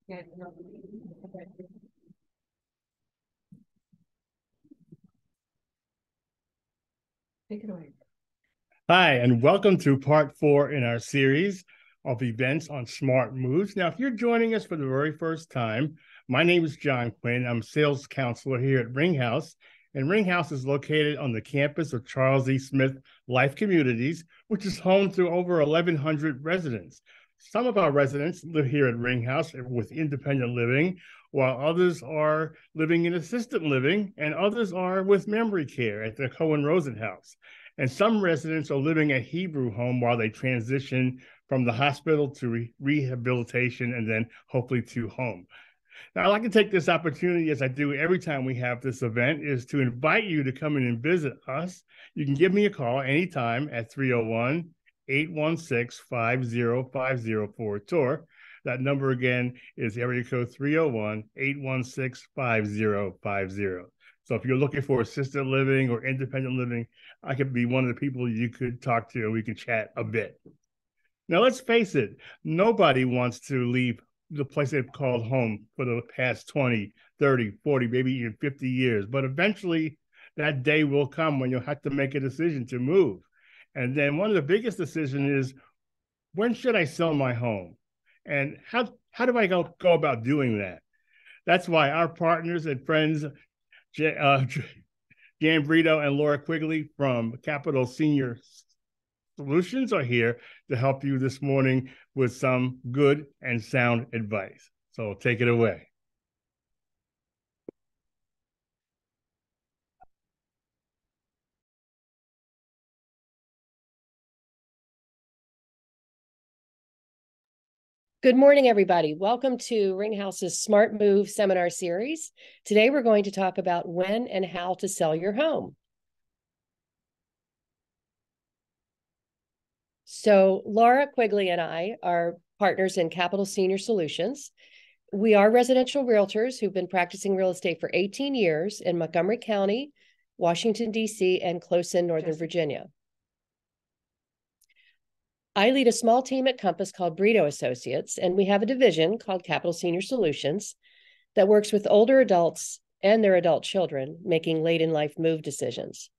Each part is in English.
Take it away. Hi, and welcome to part 4 in our series of events on smart moves. Now, if you're joining us for the very first time, my name is John Quinn. I'm sales counselor here at Ring House, and Ring House is located on the campus of Charles E. Smith Life Communities, which is home to over 1,100 residents. Some of our residents live here at Ring House with independent living, while others are living in assisted living, and others are with memory care at the Cohen-Rosen House. And some residents are living at Hebrew Home while they transition from the hospital to rehabilitation and then hopefully to home. Now, I'd like to take this opportunity, as I do every time we have this event, is to invite you to come in and visit us. You can give me a call anytime at 301-816-5050 for a tour. That number again is area code 301-816-5050. So if you're looking for assisted living or independent living, I could be one of the people you could talk to and we can chat a bit. Now, let's face it, nobody wants to leave the place they've called home for the past 20, 30, 40, maybe even 50 years. But eventually that day will come when you'll have to make a decision to move. And then one of the biggest decisions is, when should I sell my home? And how do I go about doing that? That's why our partners and friends, Jan Brito and Laura Quigley from Capital Senior Solutions, are here to help you this morning with some good and sound advice. So take it away. Good morning, everybody. Welcome to Ring House's Smart Move seminar series. Today, we're going to talk about when and how to sell your home. So Laura Quigley and I are partners in Capital Senior Solutions. We are residential realtors who've been practicing real estate for 18 years in Montgomery County, Washington, D.C., and close in Northern Virginia. I lead a small team at Compass called Brito Associates, and we have a division called Capital Senior Solutions that works with older adults and their adult children making late in life move decisions.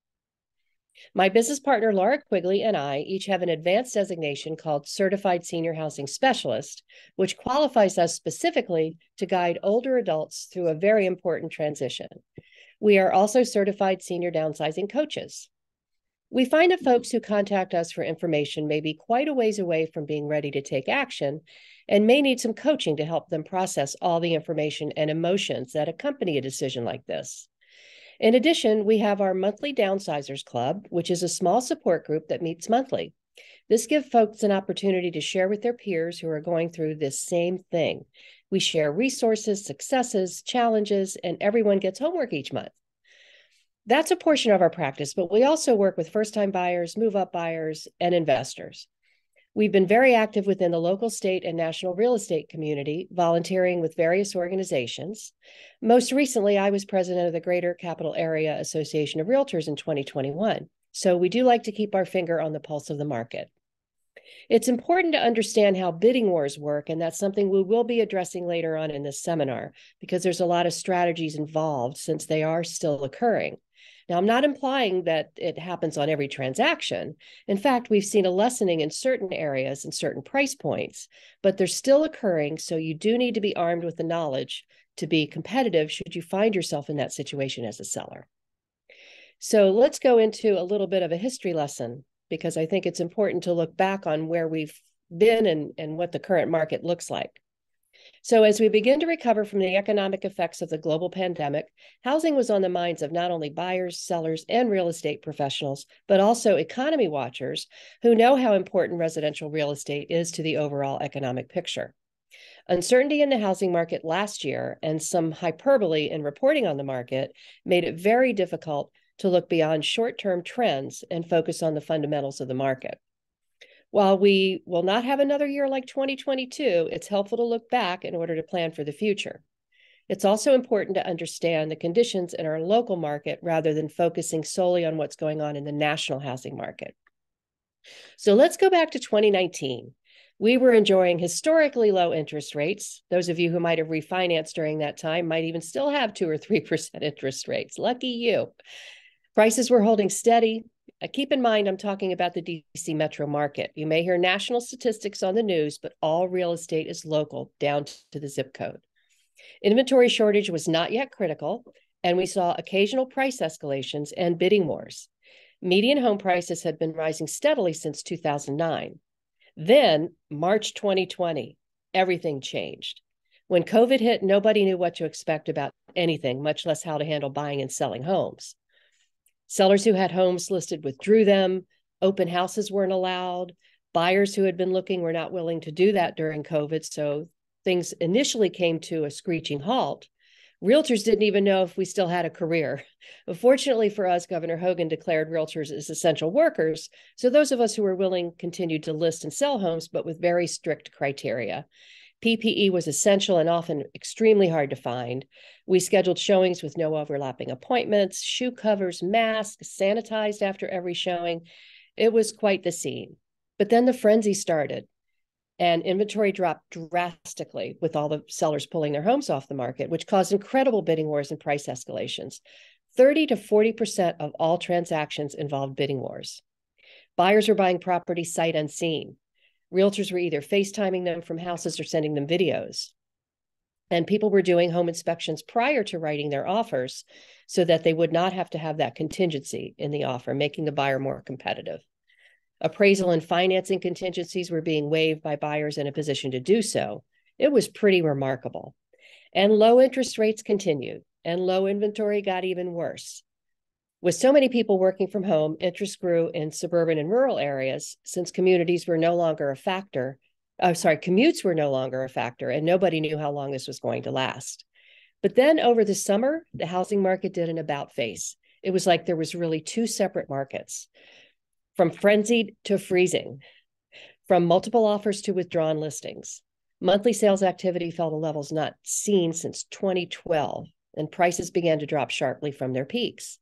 My business partner, Laura Quigley, and I each have an advanced designation called Certified Senior Housing Specialist, which qualifies us specifically to guide older adults through a very important transition. We are also certified senior downsizing coaches. We find that folks who contact us for information may be quite a ways away from being ready to take action and may need some coaching to help them process all the information and emotions that accompany a decision like this. In addition, we have our monthly Downsizers Club, which is a small support group that meets monthly. This gives folks an opportunity to share with their peers who are going through this same thing. We share resources, successes, challenges, and everyone gets homework each month. That's a portion of our practice, but we also work with first-time buyers, move-up buyers, and investors. We've been very active within the local, state, and national real estate community, volunteering with various organizations. Most recently, I was president of the Greater Capital Area Association of Realtors in 2021. So we do like to keep our finger on the pulse of the market. It's important to understand how bidding wars work, and that's something we will be addressing later on in this seminar, because there's a lot of strategies involved since they are still occurring. Now, I'm not implying that it happens on every transaction. In fact, we've seen a lessening in certain areas and certain price points, but they're still occurring, so you do need to be armed with the knowledge to be competitive should you find yourself in that situation as a seller. So let's go into a little bit of a history lesson, because I think it's important to look back on where we've been and what the current market looks like. So as we begin to recover from the economic effects of the global pandemic, housing was on the minds of not only buyers, sellers, and real estate professionals, but also economy watchers who know how important residential real estate is to the overall economic picture. Uncertainty in the housing market last year and some hyperbole in reporting on the market made it very difficult to look beyond short-term trends and focus on the fundamentals of the market. While we will not have another year like 2022, it's helpful to look back in order to plan for the future. It's also important to understand the conditions in our local market rather than focusing solely on what's going on in the national housing market. So let's go back to 2019. We were enjoying historically low interest rates. Those of you who might have refinanced during that time might even still have 2 or 3% interest rates. Lucky you. Prices were holding steady. Keep in mind, I'm talking about the DC metro market. You may hear national statistics on the news, but all real estate is local, down to the zip code. Inventory shortage was not yet critical, and we saw occasional price escalations and bidding wars. Median home prices had been rising steadily since 2009. Then, March 2020, everything changed. When COVID hit, nobody knew what to expect about anything, much less how to handle buying and selling homes. Sellers who had homes listed withdrew them. Open houses weren't allowed. Buyers who had been looking were not willing to do that during COVID, so things initially came to a screeching halt. Realtors didn't even know if we still had a career. But fortunately for us, Governor Hogan declared realtors as essential workers, so those of us who were willing continued to list and sell homes, but with very strict criteria. PPE was essential and often extremely hard to find. We scheduled showings with no overlapping appointments, shoe covers, masks, sanitized after every showing. It was quite the scene. But then the frenzy started, and inventory dropped drastically with all the sellers pulling their homes off the market, which caused incredible bidding wars and price escalations. 30 to 40% of all transactions involved bidding wars. Buyers were buying property sight unseen. Realtors were either FaceTiming them from houses or sending them videos. And people were doing home inspections prior to writing their offers so that they would not have to have that contingency in the offer, making the buyer more competitive. Appraisal and financing contingencies were being waived by buyers in a position to do so. It was pretty remarkable. And low interest rates continued, and low inventory got even worse. With so many people working from home, interest grew in suburban and rural areas since commutes were no longer a factor, and nobody knew how long this was going to last. But then over the summer, the housing market did an about face. It was like there was really two separate markets, from frenzied to freezing, from multiple offers to withdrawn listings. Monthly sales activity fell to levels not seen since 2012, and prices began to drop sharply from their peaks.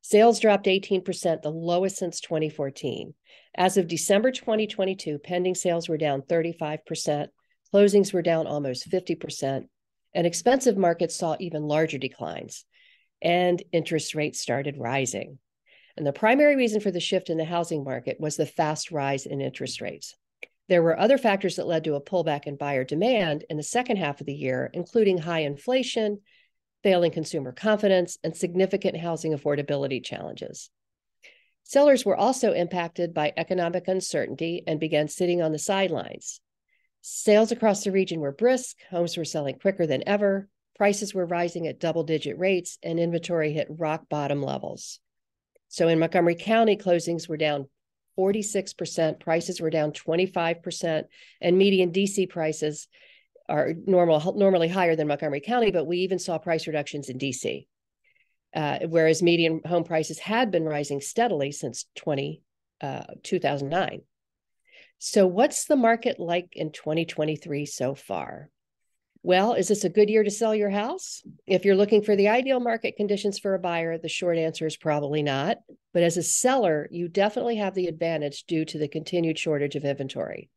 Sales dropped 18%, the lowest since 2014. As of December 2022, pending sales were down 35%, closings were down almost 50%, and expensive markets saw even larger declines, and interest rates started rising. And the primary reason for the shift in the housing market was the fast rise in interest rates. There were other factors that led to a pullback in buyer demand in the second half of the year, including high inflation, failing consumer confidence, and significant housing affordability challenges. Sellers were also impacted by economic uncertainty and began sitting on the sidelines. Sales across the region were brisk, homes were selling quicker than ever, prices were rising at double-digit rates, and inventory hit rock bottom levels. So in Montgomery County, closings were down 46%, prices were down 25%, and median DC prices are normally higher than Montgomery County, but we even saw price reductions in DC, whereas median home prices had been rising steadily since 2009. So what's the market like in 2023 so far? Well, is this a good year to sell your house? If you're looking for the ideal market conditions for a buyer, the short answer is probably not. But as a seller, you definitely have the advantage due to the continued shortage of inventory.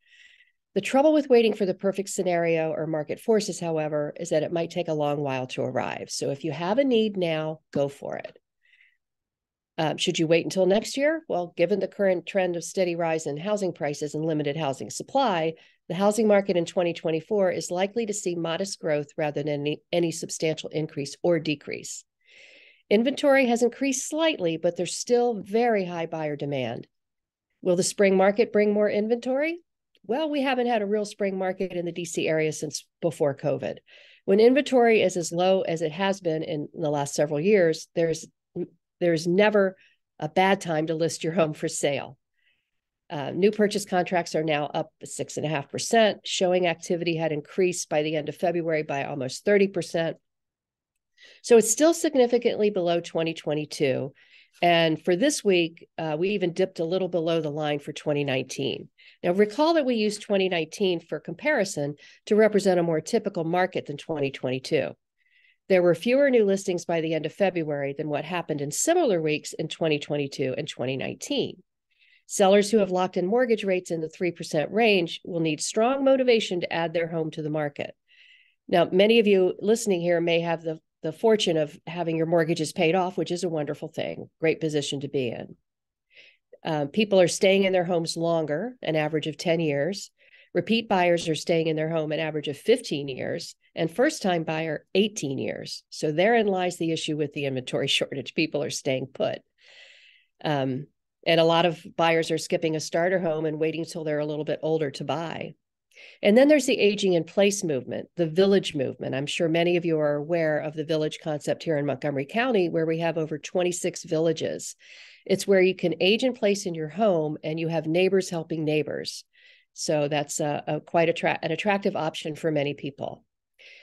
The trouble with waiting for the perfect scenario or market forces, however, is that it might take a long while to arrive. So if you have a need now, go for it. Should you wait until next year? Well, given the current trend of steady rise in housing prices and limited housing supply, the housing market in 2024 is likely to see modest growth rather than any substantial increase or decrease. Inventory has increased slightly, but there's still very high buyer demand. Will the spring market bring more inventory? Well, we haven't had a real spring market in the DC area since before COVID. When inventory is as low as it has been in the last several years, there's never a bad time to list your home for sale. New purchase contracts are now up 6.5%. Showing activity had increased by the end of February by almost 30%. So it's still significantly below 2022. And for this week, we even dipped a little below the line for 2019. Now, recall that we used 2019 for comparison to represent a more typical market than 2022. There were fewer new listings by the end of February than what happened in similar weeks in 2022 and 2019. Sellers who have locked in mortgage rates in the 3% range will need strong motivation to add their home to the market. Now, many of you listening here may have the fortune of having your mortgages paid off, which is a wonderful thing, great position to be in. People are staying in their homes longer, an average of 10 years. Repeat buyers are staying in their home an average of 15 years, and first-time buyer 18 years. So therein lies the issue with the inventory shortage. People are staying put. And a lot of buyers are skipping a starter home and waiting until they're a little bit older to buy. And then there's the aging in place movement, the village movement. I'm sure many of you are aware of the village concept here in Montgomery County, where we have over 26 villages. It's where you can age in place in your home and you have neighbors helping neighbors. So that's quite an attractive option for many people.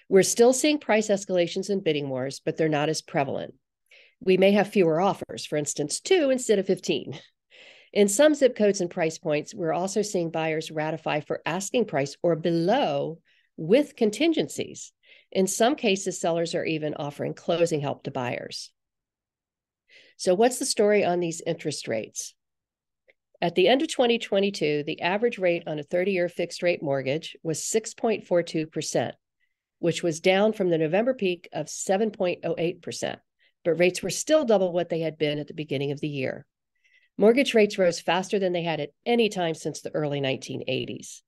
We're still seeing price escalations and bidding wars, but they're not as prevalent. We may have fewer offers, for instance, 2 instead of 15. In some zip codes and price points, we're also seeing buyers ratify for asking price or below with contingencies. In some cases, sellers are even offering closing help to buyers. So what's the story on these interest rates? At the end of 2022, the average rate on a 30-year fixed rate mortgage was 6.42%, which was down from the November peak of 7.08%, but rates were still double what they had been at the beginning of the year. Mortgage rates rose faster than they had at any time since the early 1980s.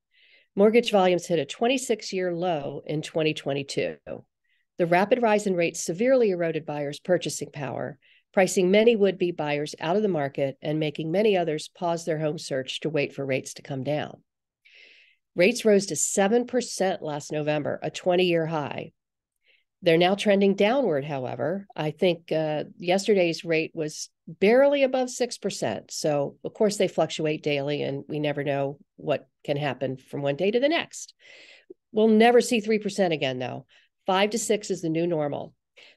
Mortgage volumes hit a 26-year low in 2022. The rapid rise in rates severely eroded buyers' purchasing power, pricing many would-be buyers out of the market and making many others pause their home search to wait for rates to come down. Rates rose to 7% last November, a 20-year high. They're now trending downward, however. I think yesterday's rate was barely above 6%. So, of course, they fluctuate daily, and we never know what can happen from one day to the next. We'll never see 3% again, though. 5 to 6 is the new normal.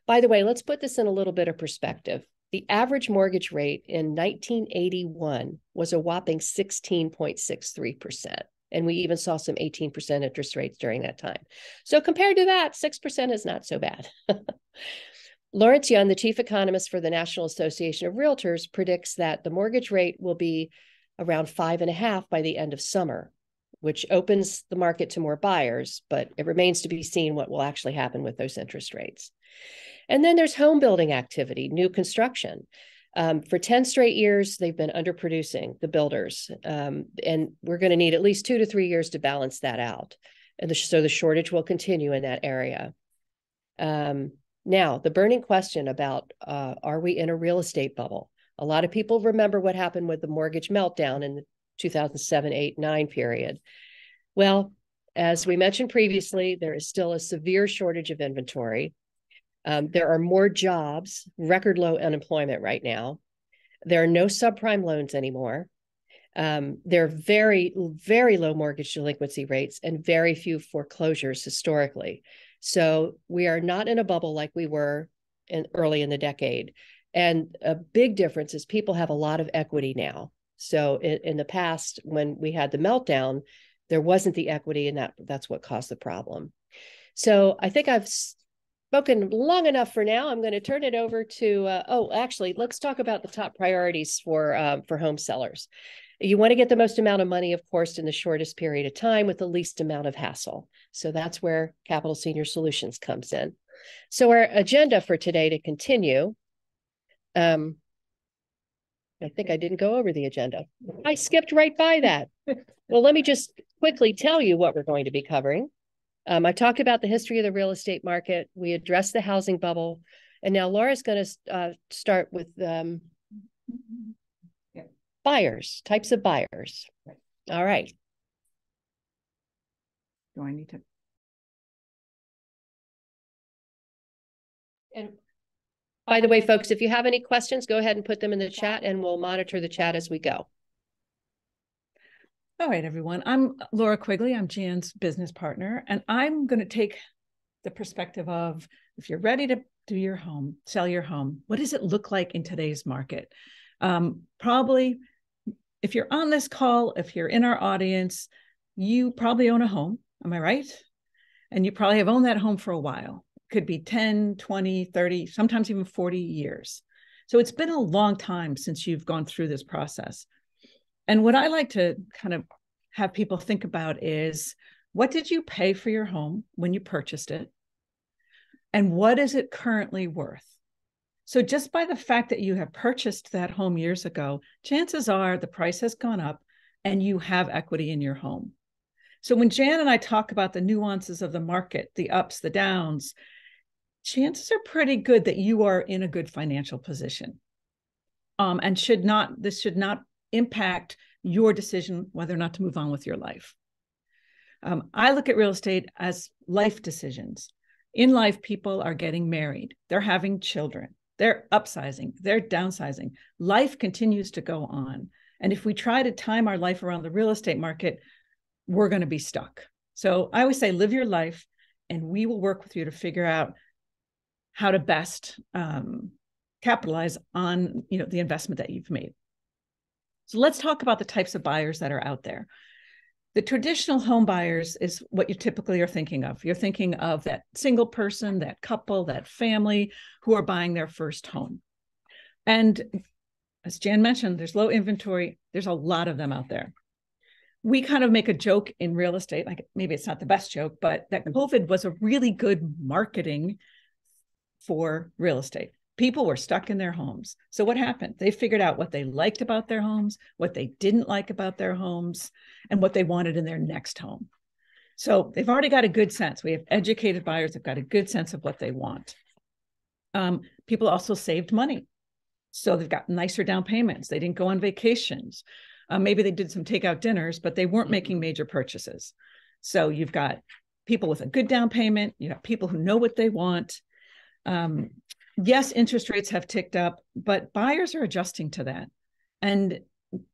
By the way, let's put this in a little bit of perspective. The average mortgage rate in 1981 was a whopping 16.63%. And we even saw some 18% interest rates during that time. So compared to that, 6% is not so bad. Lawrence Young, the chief economist for the National Association of Realtors, predicts that the mortgage rate will be around 5.5% by the end of summer, which opens the market to more buyers, but it remains to be seen what will actually happen with those interest rates. And then there's home building activity, new construction. For 10 straight years, they've been underproducing, the builders, and we're going to need at least 2 to 3 years to balance that out. And so the shortage will continue in that area. Now, the burning question about, are we in a real estate bubble? A lot of people remember what happened with the mortgage meltdown in the 2007, 8, 9 period. Well, as we mentioned previously, there is still a severe shortage of inventory. There are more jobs, record low unemployment right now. There are no subprime loans anymore. There are very, very low mortgage delinquency rates and very few foreclosures historically. So we are not in a bubble like we were early in the decade. And a big difference is people have a lot of equity now. So in the past, when we had the meltdown, there wasn't the equity, and that's what caused the problem. So I think I've spoken long enough for now. I'm going to turn it over to, actually, let's talk about the top priorities for home sellers. You want to get the most amount of money, of course, in the shortest period of time with the least amount of hassle. So that's where Capital Senior Solutions comes in. So our agenda for today to continue, I think I didn't go over the agenda. I skipped right by that. Well, let me just quickly tell you what we're going to be covering. I talked about the history of the real estate market. We addressed the housing bubble. And now Laura's going to start with buyers, types of buyers. Right. All right. Do I need to? And by the way, folks, if you have any questions, go ahead and put them in the chat and we'll monitor the chat as we go. All right, everyone. I'm Laura Quigley. I'm Jan's business partner, and I'm going to take the perspective of if you're ready to do your home, sell your home, what does it look like in today's market? Probably, if you're on this call, if you're in our audience, you probably own a home. Am I right? And you probably have owned that home for a while. It could be 10, 20, 30, sometimes even 40 years. So it's been a long time since you've gone through this process. And what I like to kind of have people think about is, what did you pay for your home when you purchased it? And what is it currently worth? So just by the fact that you have purchased that home years ago, chances are the price has gone up and you have equity in your home. So when Jan and I talk about the nuances of the market, the ups, the downs, chances are pretty good that you are in a good financial position. And this should not impact your decision whether or not to move on with your life. I look at real estate as life decisions. In life, people are getting married. They're having children. They're upsizing. They're downsizing. Life continues to go on. And if we try to time our life around the real estate market, we're going to be stuck. So I always say, live your life, and we will work with you to figure out how to best capitalize on the investment that you've made. So let's talk about the types of buyers that are out there. The traditional home buyers is what you typically are thinking of. You're thinking of that single person, that couple, that family who are buying their first home. And as Jan mentioned, there's low inventory. There's a lot of them out there. We kind of make a joke in real estate, like maybe it's not the best joke, but that COVID was a really good marketing for real estate. People were stuck in their homes. So what happened? They figured out what they liked about their homes, what they didn't like about their homes, and what they wanted in their next home. So they've already got a good sense. We have educated buyers that got a good sense of what they want. People also saved money. So they've got nicer down payments. They didn't go on vacations. Maybe they did some takeout dinners, but they weren't making major purchases. So you've got people with a good down payment. You have people who know what they want. Yes, interest rates have ticked up, but buyers are adjusting to that. And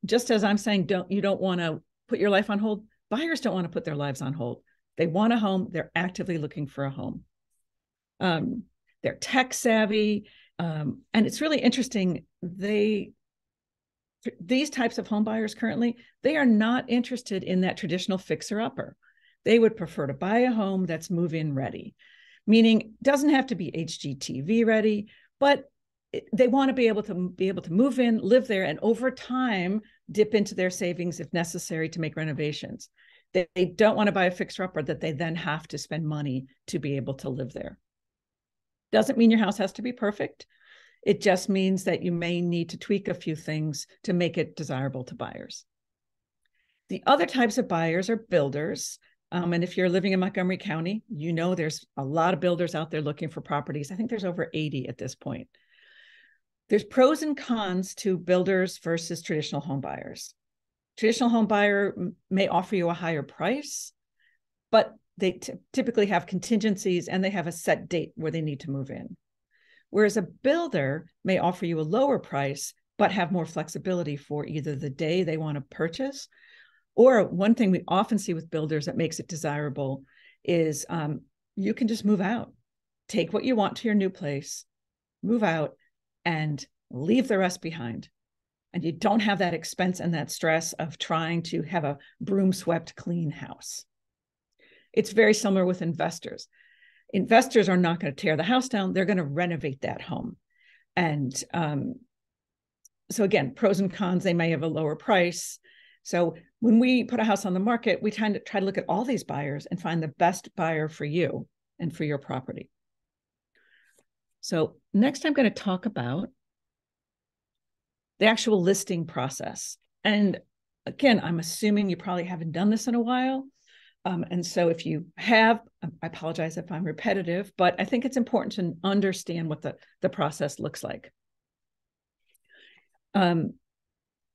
just as I'm saying, you don't want to put your life on hold, buyers don't want to put their lives on hold. They want a home. They're actively looking for a home. They're tech savvy. And it's really interesting. These types of home buyers currently, they are not interested in that traditional fixer-upper. They would prefer to buy a home that's move-in ready, meaning doesn't have to be HGTV ready, but they want to be able to move in, live there, and over time dip into their savings if necessary to make renovations. They don't want to buy a fixer-upper that they then have to spend money to be able to live there. Doesn't mean your house has to be perfect. It just means that you may need to tweak a few things to make it desirable to buyers. The other types of buyers are builders. And if you're living in Montgomery County, there's a lot of builders out there looking for properties. I think there's over 80 at this point. There's pros and cons to builders versus traditional home buyers. Traditional home buyer may offer you a higher price, but they typically have contingencies and they have a set date where they need to move in. Whereas a builder may offer you a lower price, but have more flexibility for either the day they want to purchase, or one thing we often see with builders that makes it desirable is you can just move out, take what you want to your new place, move out, and leave the rest behind. And you don't have that expense and that stress of trying to have a broom swept clean house. It's very similar with investors. Investors are not going to tear the house down. They're going to renovate that home. And so again, pros and cons, they may have a lower price. So when we put a house on the market, we try to look at all these buyers and find the best buyer for you and for your property. So next I'm going to talk about the actual listing process. And again, I'm assuming you probably haven't done this in a while. And so if you have, I apologize if I'm repetitive, but I think it's important to understand what the process looks like.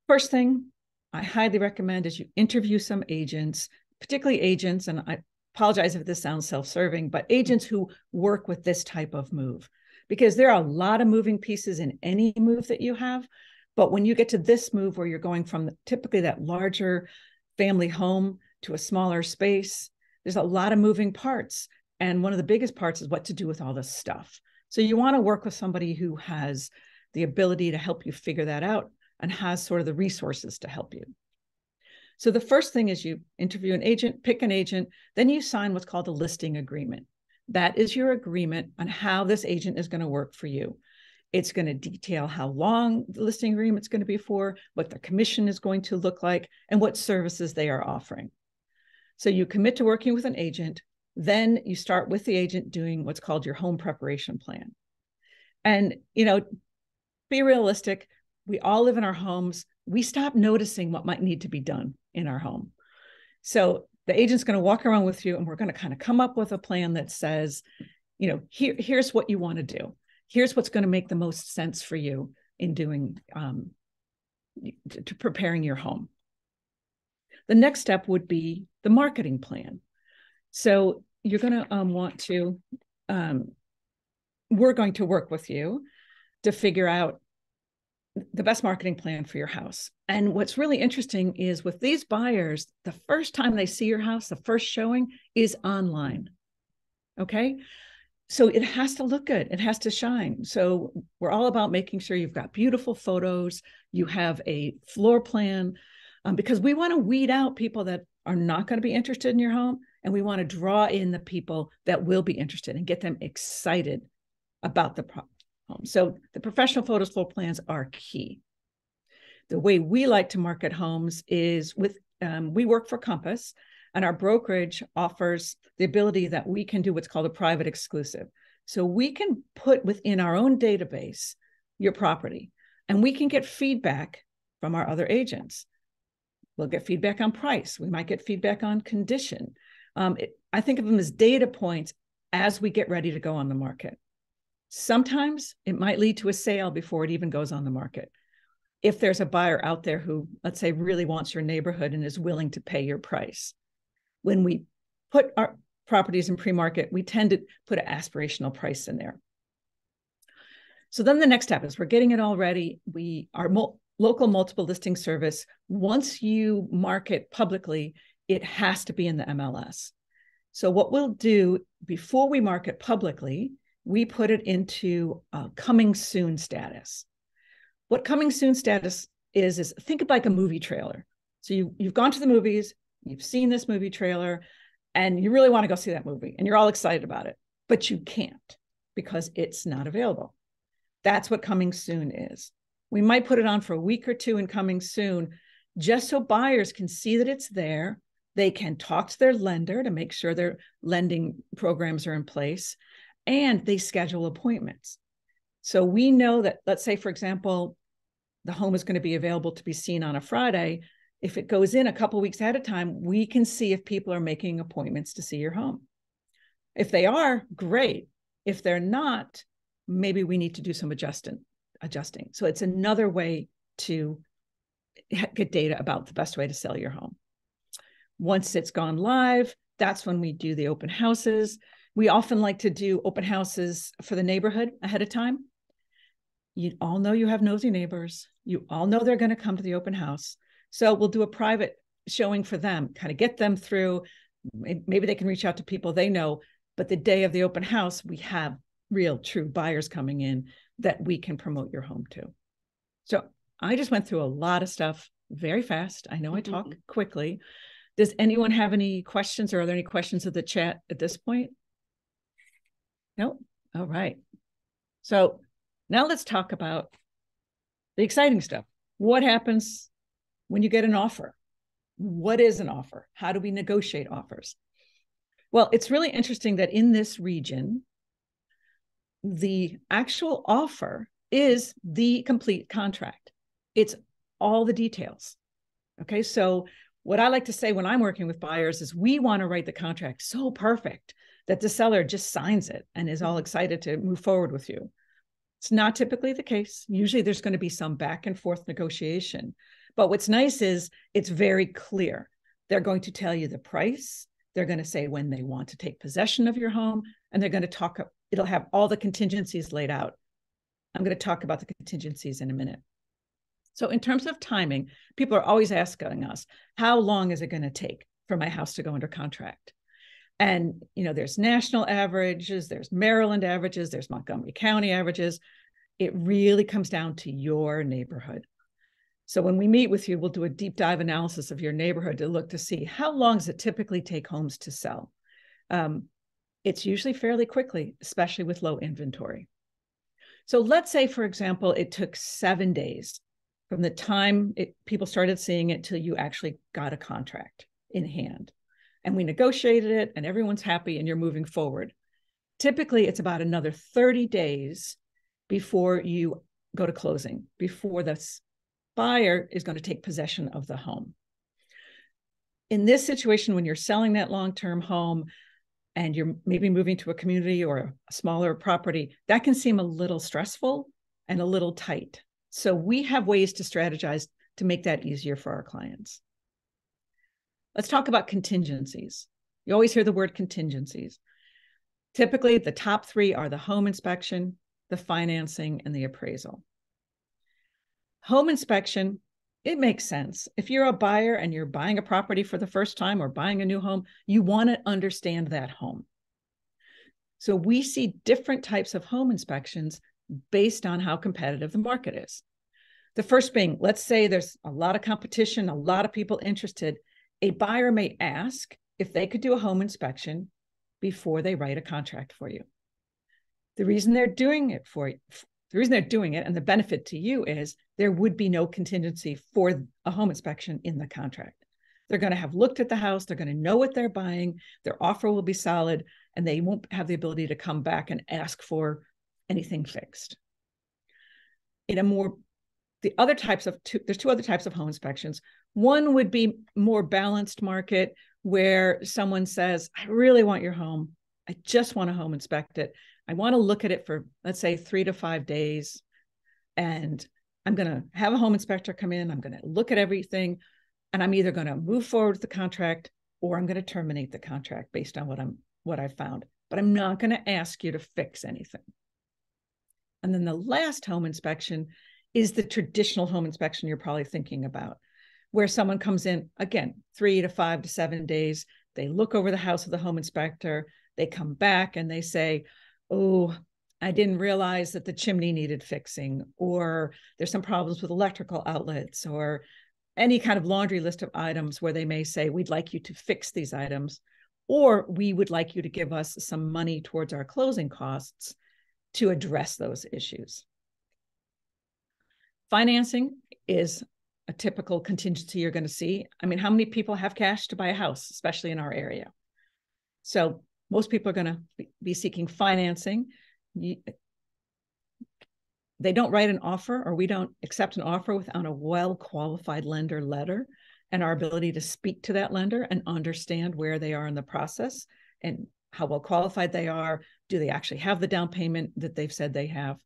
First thing I highly recommend is you interview some agents, particularly agents, and I apologize if this sounds self-serving, but agents who work with this type of move, because there are a lot of moving pieces in any move that you have. But when you get to this move where you're going from typically that larger family home to a smaller space, there's a lot of moving parts. And one of the biggest parts is what to do with all this stuff. So you want to work with somebody who has the ability to help you figure that out and has sort of the resources to help you. So the first thing is you interview an agent, pick an agent, then you sign what's called a listing agreement. That is your agreement on how this agent is going to work for you. It's going to detail how long the listing agreement's going to be for, what the commission is going to look like, and what services they are offering. So you commit to working with an agent, then you start with the agent doing what's called your home preparation plan. And, be realistic. We all live in our homes. We stop noticing what might need to be done in our home. So the agent's going to walk around with you, and we're going to kind of come up with a plan that says, here's what you want to do. Here's what's going to make the most sense for you in doing, to preparing your home. The next step would be the marketing plan. So you're going to want to, we're going to work with you to figure out the best marketing plan for your house. And what's really interesting is with these buyers, the first time they see your house, the first showing is online. Okay. So it has to look good. It has to shine. So we're all about making sure you've got beautiful photos, you have a floor plan, because we want to weed out people that are not going to be interested in your home. And we want to draw in the people that will be interested and get them excited about the home. So the professional photos, floor plans are key. The way we like to market homes is with, we work for Compass, and our brokerage offers the ability that we can do what's called a private exclusive. So we can put within our own database your property, and we can get feedback from our other agents. We'll get feedback on price. We might get feedback on condition. I think of them as data points as we get ready to go on the market. Sometimes it might lead to a sale before it even goes on the market. If there's a buyer out there who, let's say, really wants your neighborhood and is willing to pay your price. When we put our properties in pre-market, we tend to put an aspirational price in there. So then the next step is we're getting it all ready. Our local multiple listing service, once you market publicly, it has to be in the MLS. So what we'll do before we market publicly, we put it into coming soon status. What coming soon status is think of like a movie trailer. So you've gone to the movies, you've seen this movie trailer, and you really want to go see that movie, and you're all excited about it, but you can't because it's not available. That's what coming soon is. We might put it on for a week or two in coming soon, just so buyers can see that it's there. They can talk to their lender to make sure their lending programs are in place, and they schedule appointments. So we know that, let's say, for example, the home is going to be available to be seen on a Friday. If it goes in a couple of weeks at a time, we can see if people are making appointments to see your home. If they are, great. If they're not, maybe we need to do some adjusting. So it's another way to get data about the best way to sell your home. Once it's gone live, that's when we do the open houses. We often like to do open houses for the neighborhood ahead of time. You all know you have nosy neighbors. You all know they're going to come to the open house. So we'll do a private showing for them, kind of get them through. Maybe they can reach out to people they know, but the day of the open house, we have real true buyers coming in that we can promote your home to. So I just went through a lot of stuff very fast. I know I talk quickly. Does anyone have any questions, or are there any questions of the chat at this point? No? All right. So now let's talk about the exciting stuff. What happens when you get an offer? What is an offer? How do we negotiate offers? Well, it's really interesting that in this region, the actual offer is the complete contract. It's all the details. Okay, so what I like to say when I'm working with buyers is we want to write the contract so perfect that the seller just signs it and is all excited to move forward with you. It's not typically the case. Usually there's going to be some back and forth negotiation. But what's nice is it's very clear. They're going to tell you the price. They're going to say when they want to take possession of your home, and they're going to talk, it'll have all the contingencies laid out. I'm going to talk about the contingencies in a minute. So in terms of timing, people are always asking us, how long is it going to take for my house to go under contract? And, there's national averages, there's Maryland averages, there's Montgomery County averages. It really comes down to your neighborhood. So when we meet with you, we'll do a deep dive analysis of your neighborhood to look to see how long does it typically take homes to sell. It's usually fairly quickly, especially with low inventory. So let's say, for example, it took 7 days from the time people started seeing it till you actually got a contract in hand. And we negotiated it and everyone's happy and you're moving forward. Typically, it's about another 30 days before you go to closing, before the buyer is going to take possession of the home. In this situation, when you're selling that long-term home and you're maybe moving to a community or a smaller property, that can seem a little stressful and a little tight. So we have ways to strategize to make that easier for our clients. Let's talk about contingencies. You always hear the word contingencies. Typically, the top 3 are the home inspection, the financing, and the appraisal. Home inspection, it makes sense. If you're a buyer and you're buying a property for the first time or buying a new home, you want to understand that home. So we see different types of home inspections based on how competitive the market is. The first being, let's say there's a lot of competition, a lot of people interested. A buyer may ask if they could do a home inspection before they write a contract for you. The reason they're doing it and the benefit to you is there would be no contingency for a home inspection in the contract. They're going to have looked at the house, they're going to know what they're buying, their offer will be solid, and they won't have the ability to come back and ask for anything fixed. There's 2 other types of home inspections. One would be more balanced market where someone says, I really want your home. I just want to home inspect it. I want to look at it for, let's say, 3 to 5 days. And I'm going to have a home inspector come in. I'm going to look at everything. And I'm either going to move forward with the contract or I'm going to terminate the contract based on what I found. But I'm not going to ask you to fix anything. And then the last home inspection is the traditional home inspection you're probably thinking about, where someone comes in, again, 3 to 5 to 7 days. They look over the house of the home inspector. They come back and they say, oh, I didn't realize that the chimney needed fixing, or there's some problems with electrical outlets, or any kind of laundry list of items where they may say, we'd like you to fix these items, or we would like you to give us some money towards our closing costs to address those issues. Financing is a typical contingency you're going to see. I mean, how many people have cash to buy a house, especially in our area? So most people are going to be seeking financing. They don't write an offer, or we don't accept an offer without a well-qualified lender letter and our ability to speak to that lender and understand where they are in the process and how well qualified they are. Do they actually have the down payment that they've said they have?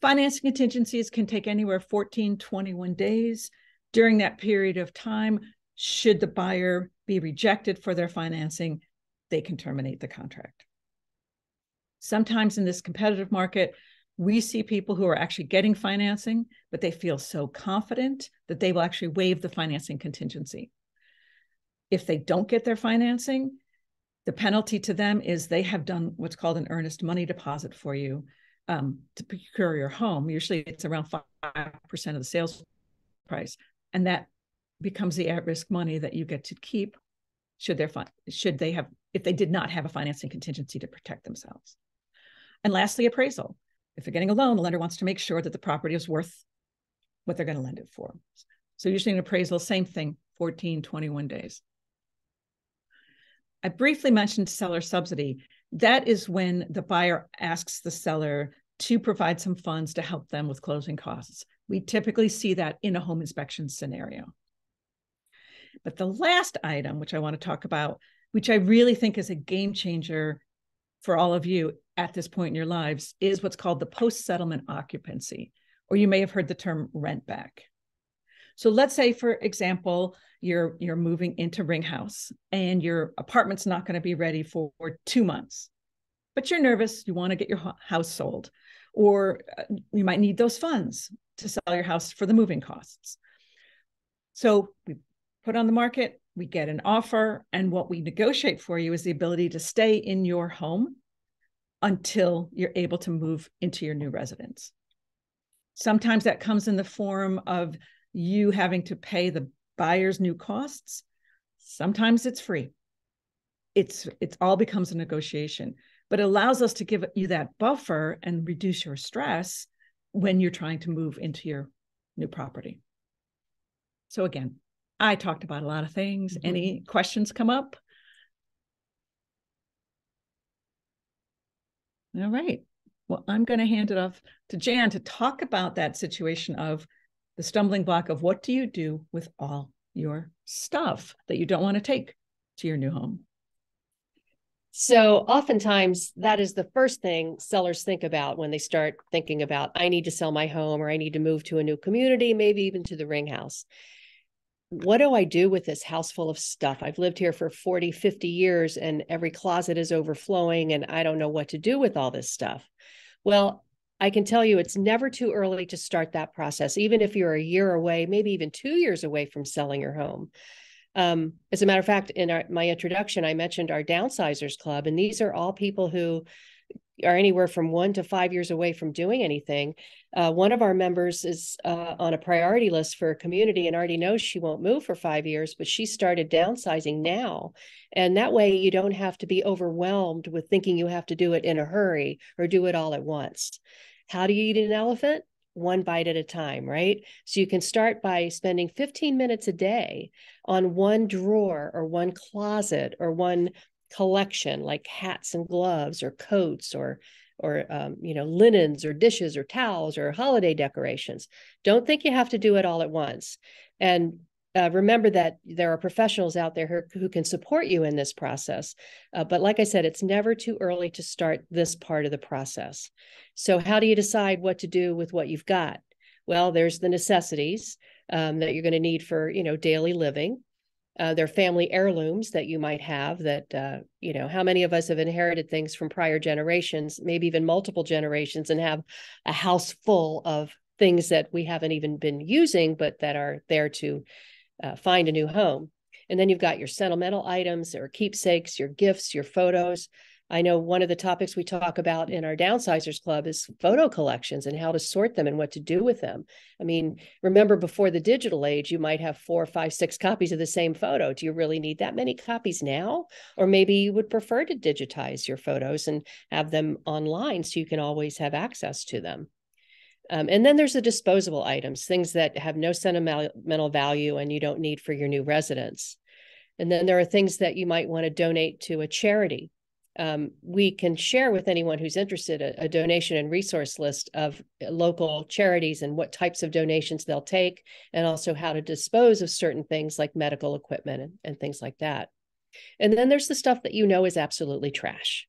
Financing contingencies can take anywhere 14, 21 days. During that period of time, should the buyer be rejected for their financing, they can terminate the contract. Sometimes in this competitive market, we see people who are actually getting financing, but they feel so confident that they will actually waive the financing contingency. If they don't get their financing, the penalty to them is they have done what's called an earnest money deposit for you to procure your home. Usually it's around 5% of the sales price. And that becomes the at-risk money that you get to keep if they did not have a financing contingency to protect themselves. And lastly, appraisal. If they're getting a loan, the lender wants to make sure that the property is worth what they're going to lend it for. So usually an appraisal, same thing, 14, 21 days. I briefly mentioned seller subsidy. That is when the buyer asks the seller to provide some funds to help them with closing costs. We typically see that in a home inspection scenario. But the last item, which I want to talk about, which I really think is a game changer for all of you at this point in your lives, is what's called the post-settlement occupancy, or you may have heard the term rent back. So let's say, for example, you're moving into Ring House and your apartment's not going to be ready for 2 months, but you're nervous, you want to get your house sold, or you might need those funds to sell your house for the moving costs. So we put on the market, we get an offer, and what we negotiate for you is the ability to stay in your home until you're able to move into your new residence. Sometimes that comes in the form of you having to pay the buyer's new costs. Sometimes it's free. It all becomes a negotiation. but it allows us to give you that buffer and reduce your stress when you're trying to move into your new property. So again, I talked about a lot of things. Mm-hmm. Any questions come up? All right. Well, I'm going to hand it off to Jan to talk about that situation of the stumbling block of what do you do with all your stuff that you don't want to take to your new home. So oftentimes that is the first thing sellers think about when they start thinking about, I need to sell my home, or I need to move to a new community, maybe even to the ring house. What do I do with this house full of stuff? I've lived here for 40, 50 years and every closet is overflowing and I don't know what to do with all this stuff. Well, I can tell you it's never too early to start that process, even if you're a year away, maybe even 2 years away from selling your home. As a matter of fact, in my introduction, I mentioned our Downsizers Club, and these are all people who are anywhere from 1 to 5 years away from doing anything. One of our members is on a priority list for a community and already knows she won't move for 5 years, but she started downsizing now. And that way you don't have to be overwhelmed with thinking you have to do it in a hurry or do it all at once. How do you eat an elephant? One bite at a time, right? So you can start by spending 15 minutes a day on one drawer or one closet or one collection, like hats and gloves or coats or linens or dishes or towels or holiday decorations. Don't think you have to do it all at once. And remember that there are professionals out there who can support you in this process. But like I said, it's never too early to start this part of the process. So how do you decide what to do with what you've got? Well, there's the necessities that you're going to need for, daily living. There are family heirlooms that you might have that, how many of us have inherited things from prior generations, maybe even multiple generations, and have a house full of things that we haven't even been using, but that are there to find a new home. And then you've got your sentimental items or keepsakes, your gifts, your photos. I know one of the topics we talk about in our Downsizers Club is photo collections and how to sort them and what to do with them. I mean, remember before the digital age, you might have 4, 5, 6 copies of the same photo. Do you really need that many copies now? Or maybe you would prefer to digitize your photos and have them online so you can always have access to them. And then there's the disposable items, things that have no sentimental value and you don't need for your new residence. And then there are things that you might want to donate to a charity. We can share with anyone who's interested a donation and resource list of local charities and what types of donations they'll take, and also how to dispose of certain things like medical equipment and things like that. And then there's the stuff that is absolutely trash.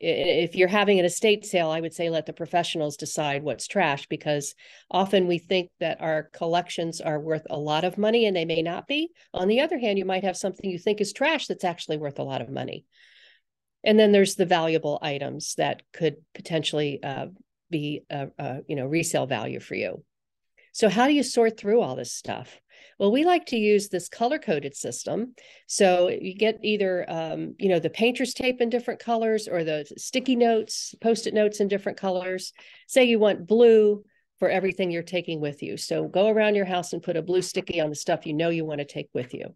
If you're having an estate sale, I would say let the professionals decide what's trash, because often we think that our collections are worth a lot of money and they may not be. On the other hand, you might have something you think is trash that's actually worth a lot of money. And then there's the valuable items that could potentially be resale value for you. So how do you sort through all this stuff? Well, we like to use this color-coded system. So you get either, the painter's tape in different colors or the sticky notes, Post-it notes in different colors. Say you want blue for everything you're taking with you. So go around your house and put a blue sticky on the stuff you want to take with you.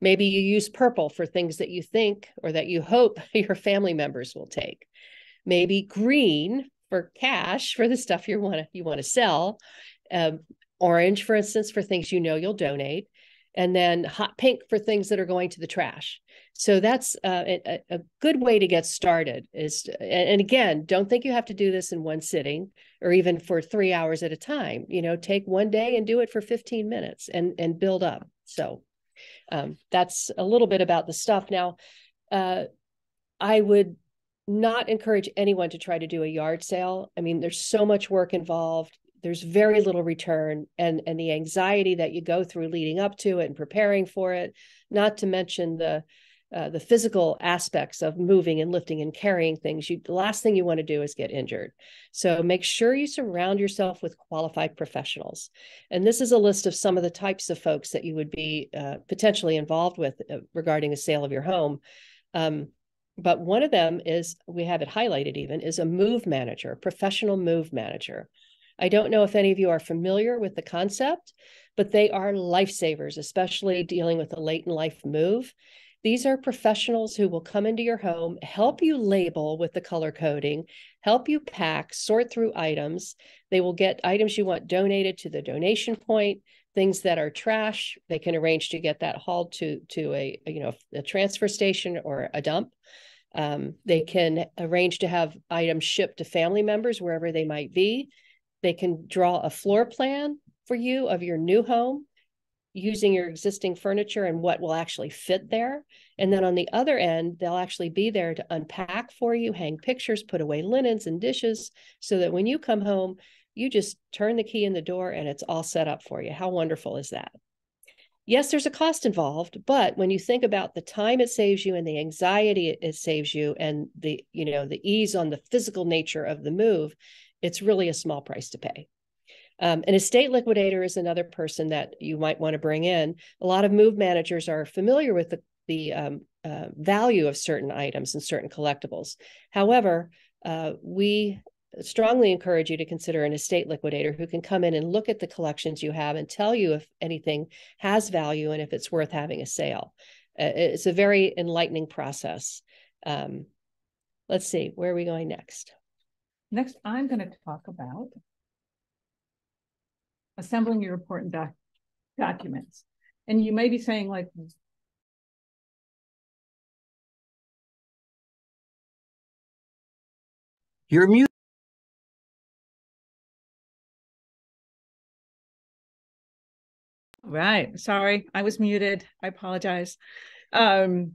Maybe you use purple for things that you think or that you hope your family members will take. Maybe green for cash for the stuff you want to sell. Orange, for instance, for things you'll donate, and then hot pink for things that are going to the trash. So that's a good way to get started. And again, don't think you have to do this in one sitting or even for 3 hours at a time. Take one day and do it for 15 minutes and build up. So that's a little bit about the stuff. Now, I would not encourage anyone to try to do a yard sale. I mean, there's so much work involved. There's very little return, and the anxiety that you go through leading up to it and preparing for it, not to mention the physical aspects of moving and lifting and carrying things. The last thing you want to do is get injured. So make sure you surround yourself with qualified professionals. And this is a list of some of the types of folks that you would be potentially involved with regarding the sale of your home. But one of them is, we have it highlighted even, is a move manager, professional move manager. I don't know if any of you are familiar with the concept, but they are lifesavers, especially dealing with a late in life move. These are professionals who will come into your home, help you label with the color coding, help you pack, sort through items. They will get items you want donated to the donation point, things that are trash. They can arrange to get that hauled to a transfer station or a dump. They can arrange to have items shipped to family members wherever they might be. They can draw a floor plan for you of your new home using your existing furniture and what will actually fit there. And then on the other end, they'll actually be there to unpack for you, hang pictures, put away linens and dishes, so that when you come home, you just turn the key in the door and it's all set up for you. How wonderful is that? Yes, there's a cost involved, but when you think about the time it saves you and the anxiety it saves you and the ease on the physical nature of the move, it's really a small price to pay. An estate liquidator is another person that you might want to bring in. A lot of move managers are familiar with the value of certain items and certain collectibles. However, we strongly encourage you to consider an estate liquidator who can come in and look at the collections you have and tell you if anything has value and if it's worth having a sale. It's a very enlightening process. Let's see, where are we going next? Next, I'm going to talk about assembling your important documents. And you may be saying, like, you're muted. Right. Sorry, I was muted. I apologize. You're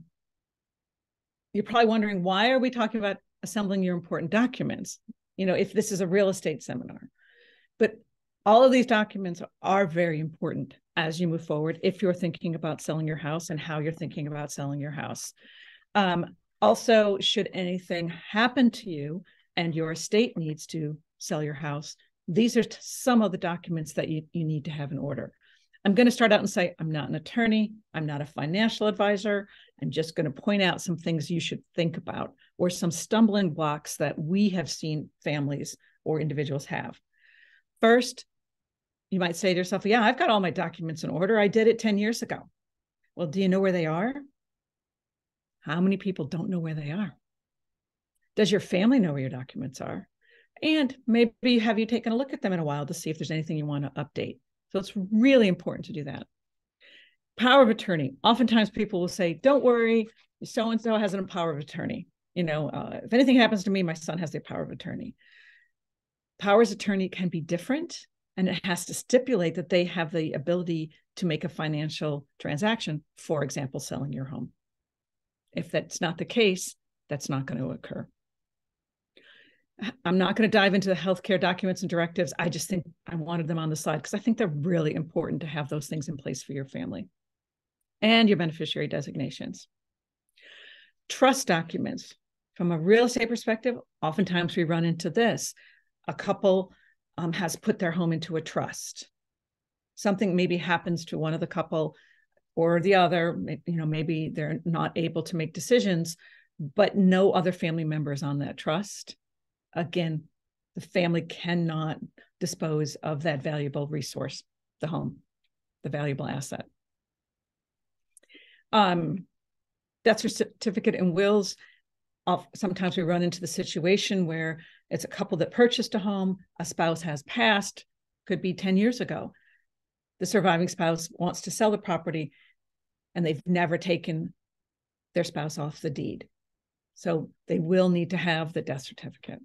probably wondering, why are we talking about assembling your important documents? If this is a real estate seminar. But all of these documents are very important as you move forward if you're thinking about selling your house and how you're thinking about selling your house. Also, should anything happen to you and your estate needs to sell your house, these are some of the documents that you need to have in order. I'm going to start out and say, I'm not an attorney. I'm not a financial advisor. I'm just going to point out some things you should think about, or some stumbling blocks that we have seen families or individuals have. First, you might say to yourself, yeah, I've got all my documents in order. I did it 10 years ago. Well, do you know where they are? How many people don't know where they are? Does your family know where your documents are? And maybe have you taken a look at them in a while to see if there's anything you want to update? So it's really important to do that. Power of attorney. Oftentimes people will say, don't worry, so-and-so has a power of attorney. If anything happens to me, my son has the power of attorney. Powers of attorney can be different, and it has to stipulate that they have the ability to make a financial transaction, for example, selling your home. If that's not the case, that's not going to occur. I'm not going to dive into the healthcare documents and directives. I just think I wanted them on the side because I think they're really important to have those things in place for your family and your beneficiary designations. Trust documents. From a real estate perspective, oftentimes we run into this. A couple has put their home into a trust. Something maybe happens to one of the couple or the other, maybe they're not able to make decisions, but no other family members on that trust. Again, the family cannot dispose of that valuable resource, the home, the valuable asset. Death certificate and wills. Sometimes we run into the situation where it's a couple that purchased a home, a spouse has passed, could be 10 years ago. The surviving spouse wants to sell the property and they've never taken their spouse off the deed. So they will need to have the death certificate.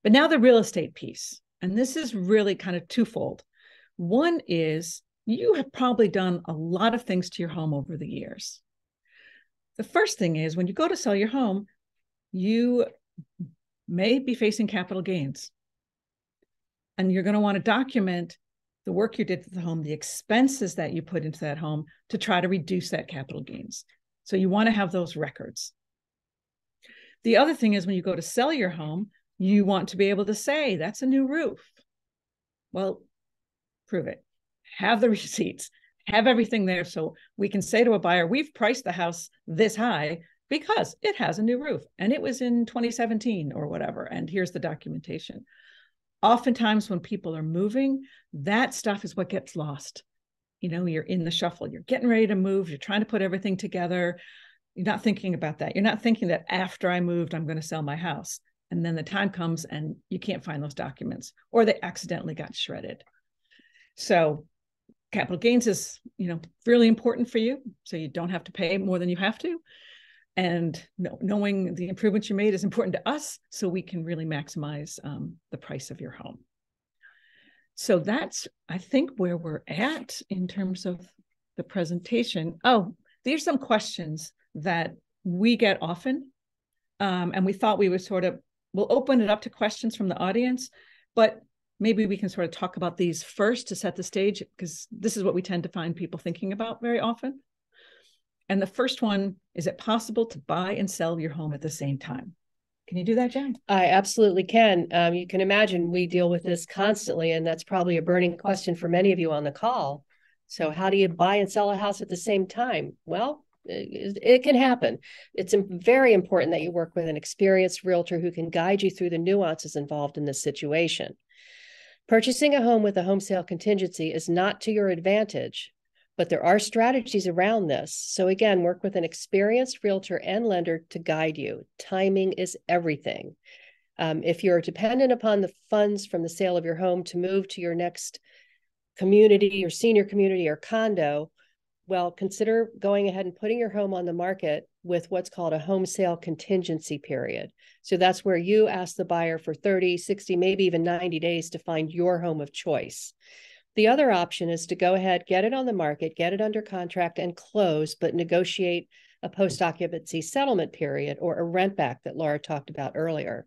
But now the real estate piece, and this is really kind of twofold. One is you have probably done a lot of things to your home over the years. The first thing is when you go to sell your home, you may be facing capital gains. And you're going to want to document the work you did to the home, the expenses that you put into that home to try to reduce that capital gains. So you want to have those records. The other thing is when you go to sell your home, you want to be able to say, that's a new roof. Well, prove it. Have the receipts, have everything there so we can say to a buyer, we've priced the house this high because it has a new roof and it was in 2017 or whatever, and here's the documentation. Oftentimes when people are moving, that stuff is what gets lost. you're in the shuffle, you're getting ready to move, you're trying to put everything together. You're not thinking about that. You're not thinking that after I moved, I'm going to sell my house. And then the time comes and you can't find those documents, or they accidentally got shredded. So capital gains is, really important for you. So you don't have to pay more than you have to. And knowing the improvements you made is important to us, so we can really maximize the price of your home. So that's, I think, where we're at in terms of the presentation. Oh, these are some questions that we get often. And we thought we would we'll open it up to questions from the audience, but maybe we can sort of talk about these first to set the stage, because this is what we tend to find people thinking about very often. And the first one, is it possible to buy and sell your home at the same time? Can you do that, Jen? I absolutely can. You can imagine we deal with this constantly, and that's probably a burning question for many of you on the call. So how do you buy and sell a house at the same time? Well, it can happen. It's very important that you work with an experienced realtor who can guide you through the nuances involved in this situation. Purchasing a home with a home sale contingency is not to your advantage, but there are strategies around this. So again, work with an experienced realtor and lender to guide you. Timing is everything. If you're dependent upon the funds from the sale of your home to move to your next community or senior community or condo, well, consider going ahead and putting your home on the market with what's called a home sale contingency period. So that's where you ask the buyer for 30, 60, maybe even 90 days to find your home of choice. The other option is to go ahead, get it on the market, get it under contract and close, but negotiate a post-occupancy settlement period or a rent back that Laura talked about earlier.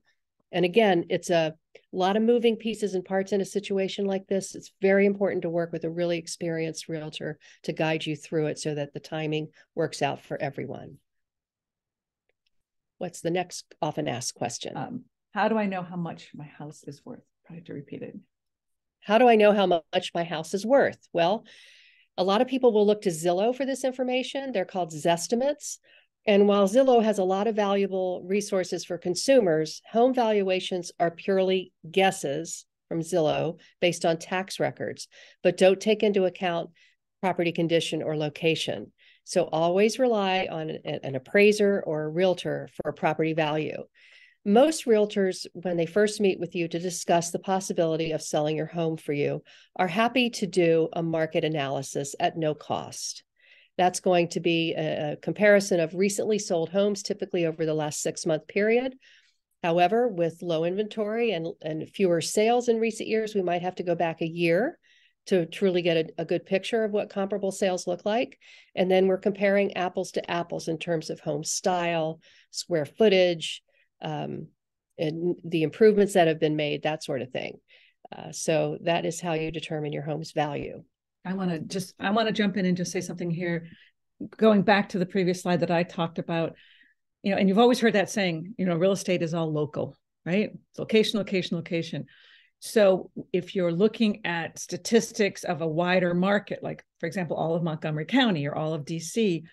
And again, it's a lot of moving pieces and parts in a situation like this. It's very important to work with a really experienced realtor to guide you through it so that the timing works out for everyone. What's the next often asked question? How do I know how much my house is worth? I have to repeat it. How do I know how much my house is worth? Well, a lot of people will look to Zillow for this information. They're called Zestimates. And while Zillow has a lot of valuable resources for consumers, home valuations are purely guesses from Zillow based on tax records, but don't take into account property condition or location. So always rely on an appraiser or a realtor for a property value. Most realtors, when they first meet with you to discuss the possibility of selling your home for you, are happy to do a market analysis at no cost. That's going to be a comparison of recently sold homes, typically over the last 6-month period. However, with low inventory and fewer sales in recent years, we might have to go back a year to truly get a good picture of what comparable sales look like. And then we're comparing apples to apples in terms of home style, square footage, and the improvements that have been made, that sort of thing. So that is how you determine your home's value. I want to jump in and just say something here, going back to the previous slide that I talked about, and you've always heard that saying, real estate is all local, right? It's location, location, location. So if you're looking at statistics of a wider market, like, for example, all of Montgomery County or all of DC,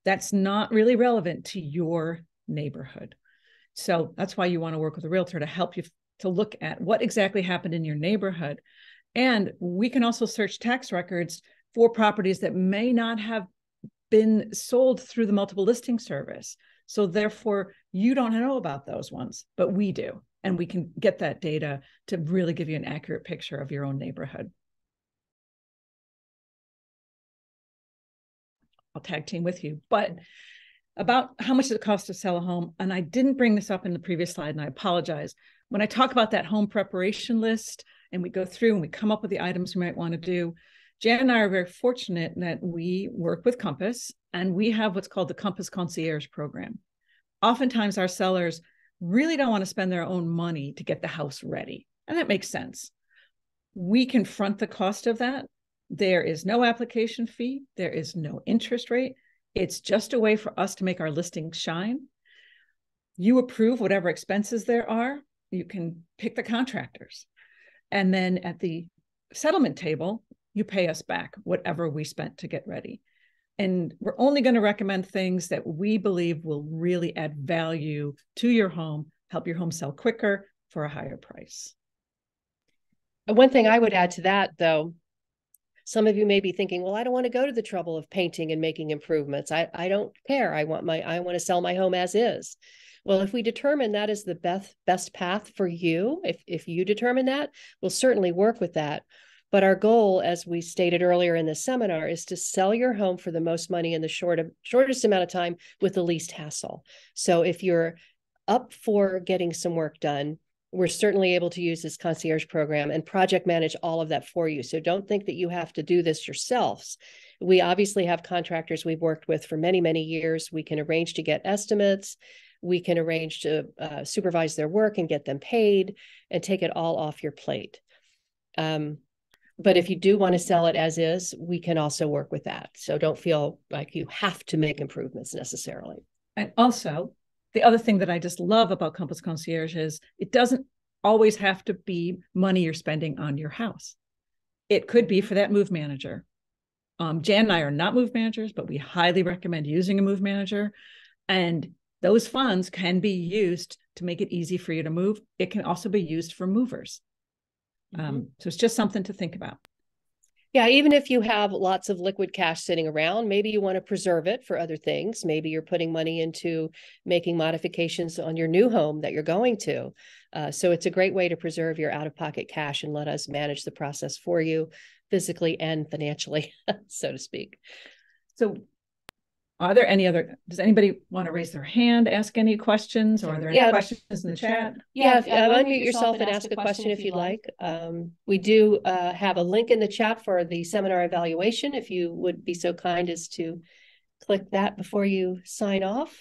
that's not really relevant to your neighborhood. So that's why you want to work with a realtor to help you to look at what exactly happened in your neighborhood. And we can also search tax records for properties that may not have been sold through the multiple listing service. So therefore, you don't know about those ones, but we do. And we can get that data to really give you an accurate picture of your own neighborhood. I'll tag team with you. But about how much does it cost to sell a home? And I didn't bring this up in the previous slide, and I apologize. When I talk about that home preparation list, and we go through and we come up with the items we might want to do, Jan and I are very fortunate that we work with Compass, and we have what's called the Compass Concierge Program. Oftentimes our sellers really don't want to spend their own money to get the house ready. And that makes sense. We can front the cost of that. There is no application fee. There is no interest rate. It's just a way for us to make our listing shine. You approve whatever expenses there are. You can pick the contractors. And then at the settlement table, you pay us back whatever we spent to get ready. And we're only going to recommend things that we believe will really add value to your home, help your home sell quicker for a higher price. One thing I would add to that, though, Some of you may be thinking, well, I don't want to go to the trouble of painting and making improvements. I don't care. I want to sell my home as is. Well, if we determine that is the best path for you, if you determine that, we'll certainly work with that. But our goal, as we stated earlier in the seminar, is to sell your home for the most money in the shortest amount of time with the least hassle. So if you're up for getting some work done, we're certainly able to use this concierge program and project manage all of that for you. So don't think that you have to do this yourselves. We obviously have contractors we've worked with for many, many years. We can arrange to get estimates. We can arrange to supervise their work and get them paid and take it all off your plate. But if you do want to sell it as is, we can also work with that. So don't feel like you have to make improvements necessarily. And also, the other thing that I just love about Compass Concierge is it doesn't always have to be money you're spending on your house. It could be for that move manager. Jan and I are not move managers, but we highly recommend using a move manager. And those funds can be used to make it easy for you to move. It can also be used for movers. So it's just something to think about. Yeah, even if you have lots of liquid cash sitting around, maybe you want to preserve it for other things. Maybe you're putting money into making modifications on your new home that you're going to. So it's a great way to preserve your out-of-pocket cash and let us manage the process for you physically and financially, so to speak. So are there any other, does anybody want to raise their hand, ask any questions, or are there any questions in the chat? Yeah, unmute yourself and ask a question if you'd like. We do have a link in the chat for the seminar evaluation, if you would be so kind as to click that before you sign off.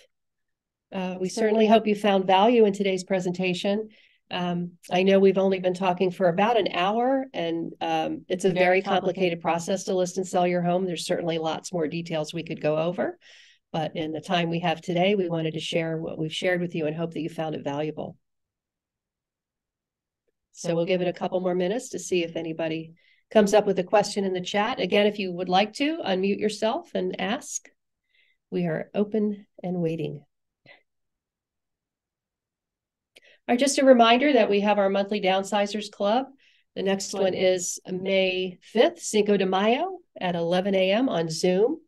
We certainly hope you found value in today's presentation. I know we've only been talking for about an hour, and it's a very complicated process to list and sell your home. There's certainly lots more details we could go over, but in the time we have today, we wanted to share what we've shared with you and hope that you found it valuable. So we'll give it a couple more minutes to see if anybody comes up with a question in the chat. Again, if you would like to, unmute yourself and ask. We are open and waiting. All right, just a reminder that we have our monthly Downsizers Club. The next one is May 5th, Cinco de Mayo at 11 a.m. on Zoom.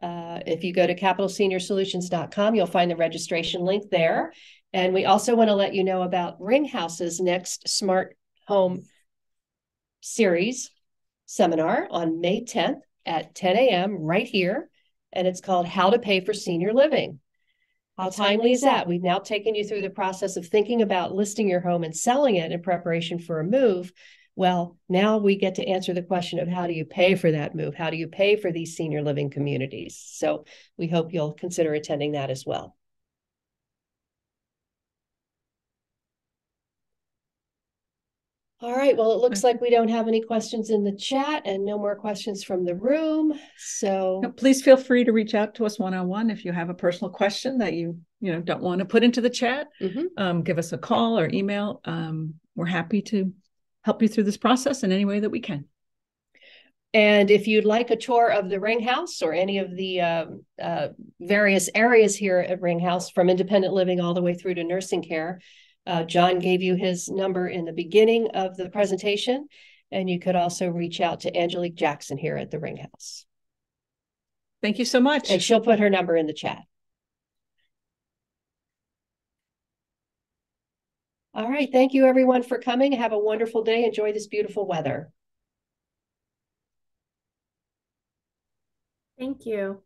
If you go to capitalseniorsolutions.com, you'll find the registration link there. And we also want to let you know about Ring House's next Smart Home Series seminar on May 10th at 10 a.m. right here. And it's called How to Pay for Senior Living. How timely is that? We've now taken you through the process of thinking about listing your home and selling it in preparation for a move. Well, now we get to answer the question of how do you pay for that move? How do you pay for these senior living communities? So we hope you'll consider attending that as well. All right, well, it looks like we don't have any questions in the chat and no more questions from the room. So please feel free to reach out to us one-on-one if you have a personal question that you don't want to put into the chat. Give us a call or email. We're happy to help you through this process in any way that we can. And if you'd like a tour of the Ring House or any of the various areas here at Ring House, from independent living all the way through to nursing care, John gave you his number in the beginning of the presentation, and you could also reach out to Angelique Jackson here at the Ring House. Thank you so much. And she'll put her number in the chat. All right. Thank you, everyone, for coming. Have a wonderful day. Enjoy this beautiful weather. Thank you.